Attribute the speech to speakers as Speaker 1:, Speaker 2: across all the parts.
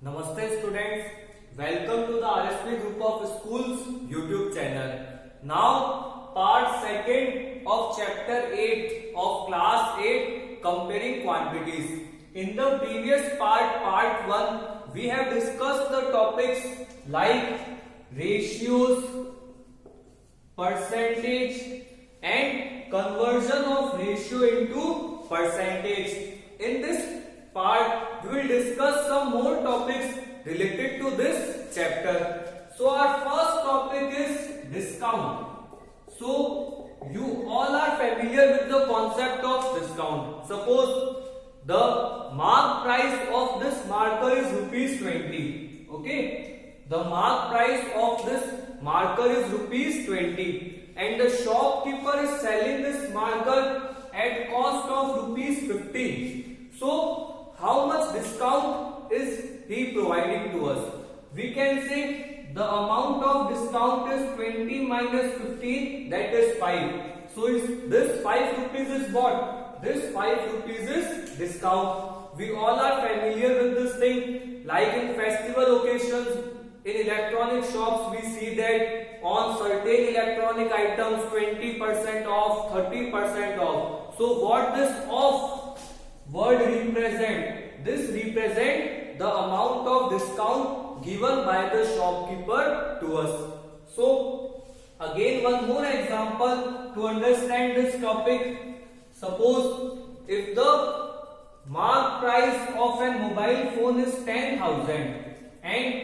Speaker 1: Namaste students, welcome to the RSP Group of Schools YouTube channel. Now part 2nd of chapter 8 of class 8 comparing quantities. In the previous part 1, we have discussed the topics like ratios, percentage and conversion of ratio into percentage. In this part, we will discuss some more topics related to this chapter. So our first topic is discount. So you all are familiar with the concept of discount. Suppose the mark price of this marker is rupees 20. Okay, the mark price of this marker is rupees 20 and the shopkeeper is selling this marker at cost of rupees 15. So how much discount is he providing to us? We can say the amount of discount is 20 minus 15, that is 5. So this 5 rupees is what? This 5 rupees is discount. We all are familiar with this thing. Like in festival occasions, in electronic shops, we see that on certain electronic items 20% off, 30% off. So what this off word represent? This represent the amount of discount given by the shopkeeper to us. So again, one more example to understand this topic. Suppose if the mark price of a mobile phone is 10,000 and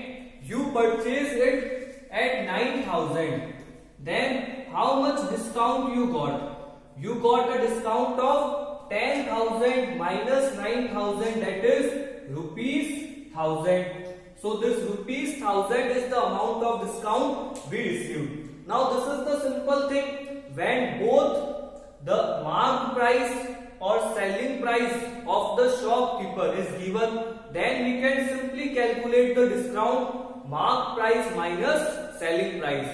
Speaker 1: you purchase it at 9,000, then how much discount you got? You got a discount of 10,000 minus 9,000, that is rupees 1,000. So this rupees 1,000 is the amount of discount we received. Now this is the simple thing. When both the mark price or selling price of the shopkeeper is given, then we can simply calculate the discount mark price minus selling price.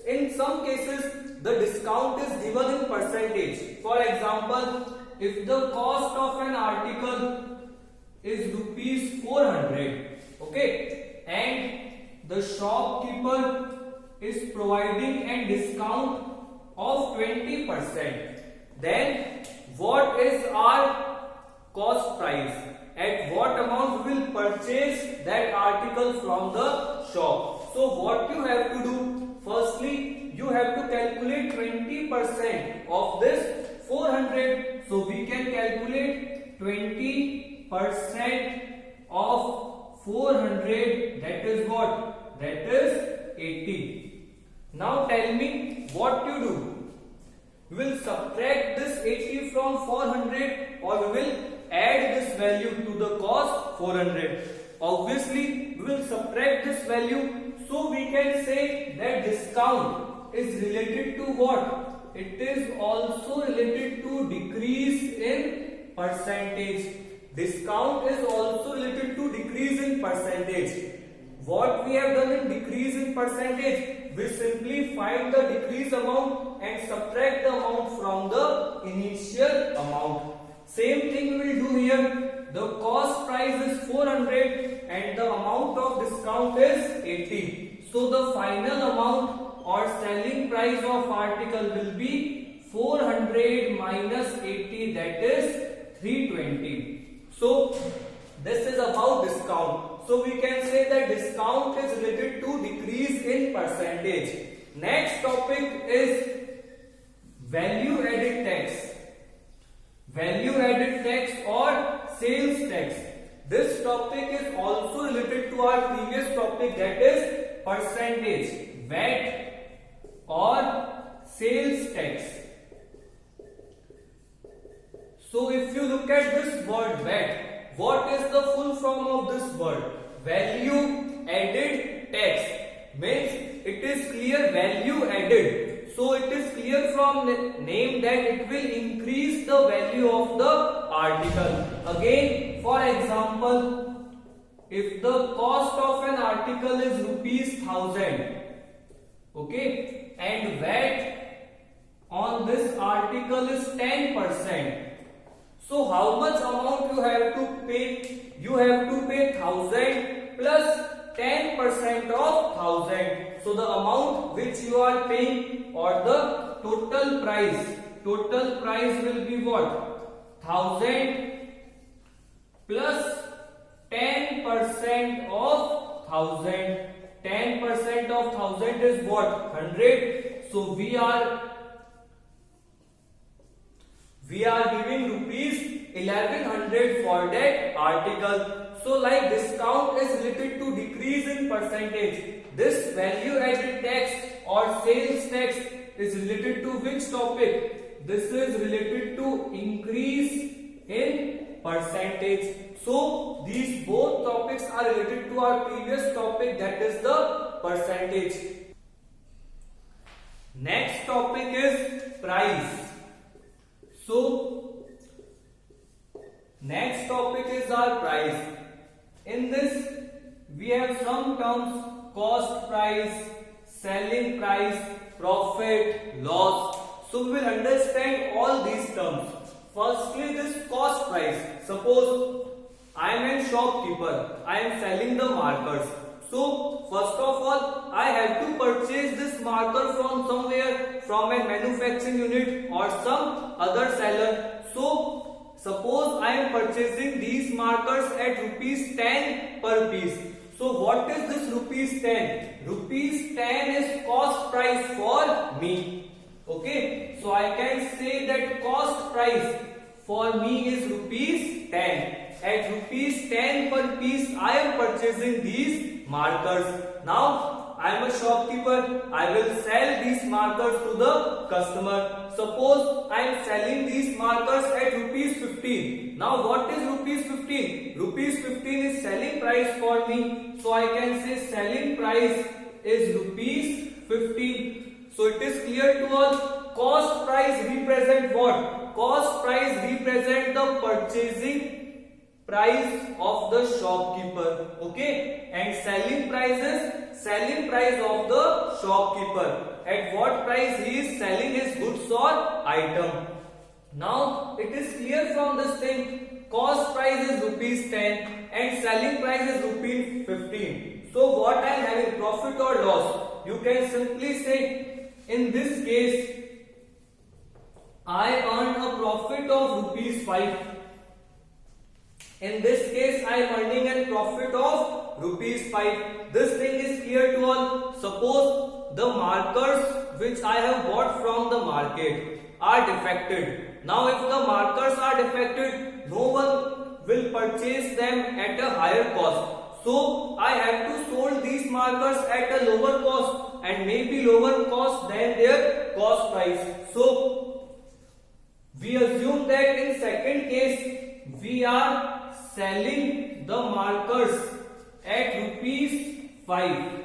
Speaker 1: In some cases, the discount is given in percentage. For example, if the cost of an article is rupees 400, okay, and the shopkeeper is providing a discount of 20%, then what is our cost price? At what amount we will purchase that article from the shop? So what you have to do? Firstly, you have to calculate 20% of this 400. So we can calculate 20% of 400. That is what? That is 80. Now tell me what you do. We will subtract this 80 from 400 or we will add this value to the cost 400. Obviously, we will subtract this value. So we can say that discount is related to what? It is also related to decrease in percentage. Discount is also related to decrease in percentage. What we have done in decrease in percentage? We simply find the decrease amount and subtract the amount from the initial amount. Same thing we will do here. The cost price is 400 and the amount of discount is 80. So the final amount or selling price of article will be 400 minus 80, that is 320. So this is about discount. So we can say that discount is related to decrease in percentage. Next topic is value added tax. Value added tax or sales tax. This topic is also related to our previous topic, that is percentage, VAT or sales tax. So if you look at this word VAT, what is the full form of this word? Value added tax means it is clear value added. So it is clear from the name that it will increase the value of the article. Again, for example, if the cost of an article is rupees 1,000, okay, and VAT on this article is 10%. So how much amount you have to pay? You have to pay 1000 plus 10% of 1000. So the amount which you are paying or the total price will be what? 1000 plus 10% of 1000. 10% of 1000 is what? 100. So we are giving rupees 1100 for that article. So like discount is related to decrease in percentage. This value added tax or sales tax is related to which topic? This is related to increase in percentage. So these both topics are related to our previous topic, that is the percentage. Next topic is price. So next topic is our price. In this we have some terms: cost price, selling price, profit, loss. So we will understand all these terms. Firstly, this cost price. Suppose I am a shopkeeper, I am selling the markers. So first of all, I have to purchase this marker from somewhere, from a manufacturing unit or some other seller. So suppose I am purchasing these markers at rupees 10 per piece. So what is this rupees 10? Rupees 10 is cost price for me. Okay, so I can say that cost price for me is rupees 10. At rupees 10 per piece, I am purchasing these markers. Now, I am a shopkeeper. I will sell these markers to the customer. Suppose I am selling these markers at rupees 15. Now, what is rupees 15? Rupees 15 is selling price for me. So, I can say selling price is rupees 15. So, it is clear to all. Cost price represent what? Cost price represent the purchasing price of the shopkeeper, okay, and selling price is selling price of the shopkeeper. At what price he is selling his goods or item. Now it is clear from this thing, cost price is rupees 10 and selling price is rupees 15. So what I am having, profit or loss? You can simply say, in this case I earn a profit of rupees 5. In this case, I am earning a profit of rupees 5. This thing is clear to all. Suppose the markers which I have bought from the market are defected. Now, if the markers are defected, no one will purchase them at a higher cost. So, I have to sold these markers at a lower cost and maybe lower cost than their cost price. So, we assume that in second case, we are selling the markers at rupees 5.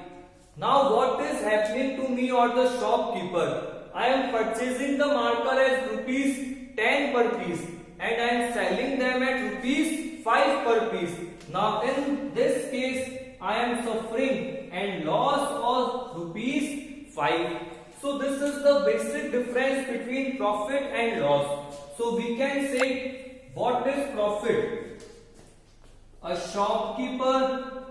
Speaker 1: Now what is happening to me or the shopkeeper? I am purchasing the marker as rupees 10 per piece and I am selling them at rupees 5 per piece. Now in this case I am suffering and loss of rupees 5. So this is the basic difference between profit and loss. So we can say, what is profit? A shopkeeper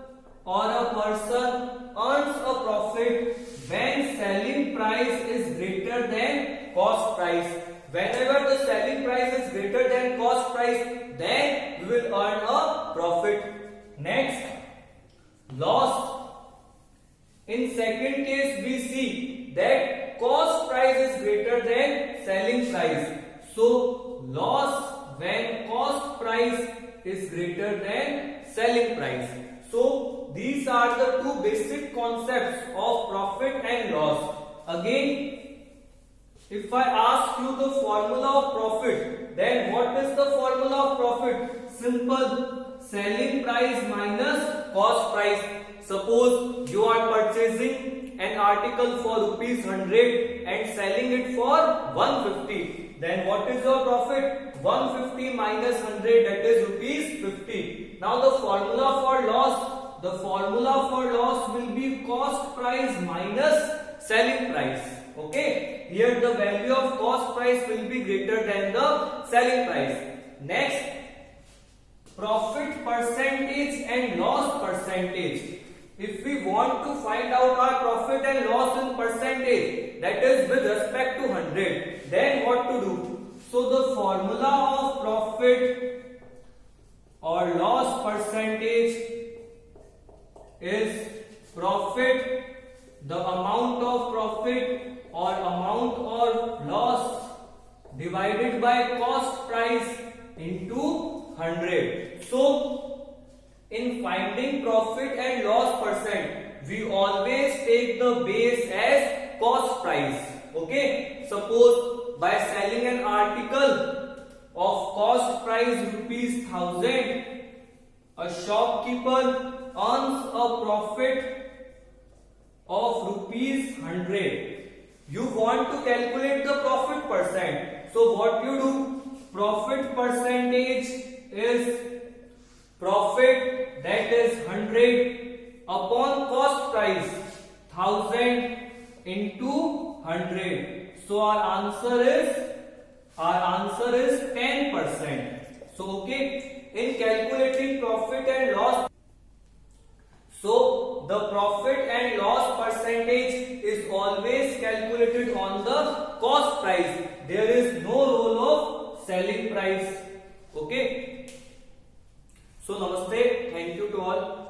Speaker 1: or a person earns a profit when selling price is greater than cost price. Whenever the selling price is greater than cost price, then we will earn a profit. Next, loss. In second case, we see that cost price is greater than selling price. So, loss when cost price is greater than selling price. So these are the two basic concepts of profit and loss. Again, if I ask you the formula of profit, then what is the formula of profit? Simple, selling price minus cost price. Suppose you are purchasing an article for rupees 100 and selling it for 150. Then what is your profit? 150 minus 100, that is rupees 50. Now the formula for loss will be cost price minus selling price. Okay, here the value of cost price will be greater than the selling price. Next, profit percentage and loss percentage. percentage. If we want to find out our profit and loss in percentage, that is with respect to 100, then what to do? So the formula of profit or loss percentage is profit, the amount of profit or amount or loss divided by cost price into 100. So in finding profit and loss percent, we always take the base as cost price. Okay, suppose by selling an article of cost price ₹1000, a shopkeeper earns a profit of ₹100. You want to calculate the profit percent. So what you do? Profit percentage is profit, that is 100 upon cost price 1000 into 100. So our answer is 10%. So okay, in calculating profit and loss, so the profit and loss percentage is always calculated on the cost price. There is no role of selling price. Okay. So namaste. Thank you to all.